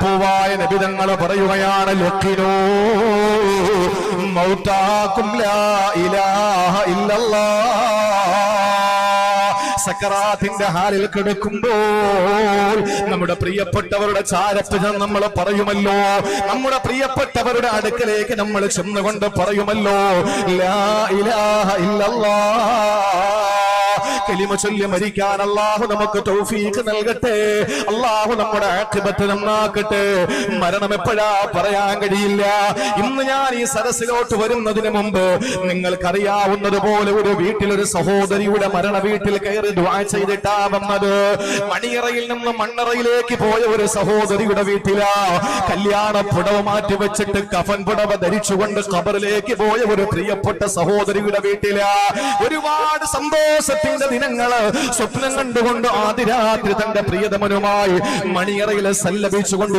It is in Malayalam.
പൂവായ നബി തങ്ങൾ പറയുകയാണ് ലഖിനൂ മൗതാകും ലാ ഇലാഹ ഇല്ലല്ലാഹ്. സക്കറാത്തിന്റെ ഹാലിൽ കിടക്കുമ്പോൾ നമ്മുടെ പ്രിയപ്പെട്ടവരുടെ ചാരത്ത് നമ്മൾ പറയുമല്ലോ, നമ്മുടെ പ്രിയപ്പെട്ടവരുടെ അടുക്കലേക്ക് നമ്മൾ ചെന്നുകൊണ്ട് പറയുമല്ലോ ലാ ഇലാഹ ഇല്ലല്ലാഹ്. കലിമ ചൊല്ലി മരിക്കാൻ അല്ലാഹു നമുക്ക് തൗഫീഖ് നൽകട്ടെ. അല്ലാഹു നമ്മുടെ ആഖിബത്ത് നന്നാക്കട്ടെ. മരണം എപ്പോഴാ പറയാൻ കഴിയില്ല. ഇന്ന് ഞാൻ ഈ സദസ്സിലോട്ട് വരുന്നതിന് മുമ്പ് നിങ്ങൾക്കറിയാവുന്നതുപോലെ ഒരു വീട്ടിലൊരു സഹോദരിയുടെ മരണ വീട്ടിൽ കയറി ദുആ ചെയ്തിട്ടാ വന്നത്. മണിയറയിൽ നിന്ന് മണ്ണറയിലേക്ക് പോയ ഒരു സഹോദരിയുടെ വീട്ടിലാ. കല്യാണ പുടവ മാറ്റി വെച്ചിട്ട് കഫൻ പുടവ ധരിച്ചുകൊണ്ട് ഖബറിലേക്ക് പോയ ഒരു പ്രിയപ്പെട്ട സഹോദരിയുടെ വീട്ടിലാ. ഒരുപാട് സന്തോഷത്തിന്റെ ദിനങ്ങള് സ്വപ്നം കണ്ടുകൊണ്ട് ആദ്യ രാത്രി തന്റെ പ്രിയതമനുമായി മണിയറയിൽ സല്ലപിച്ചുകൊണ്ട്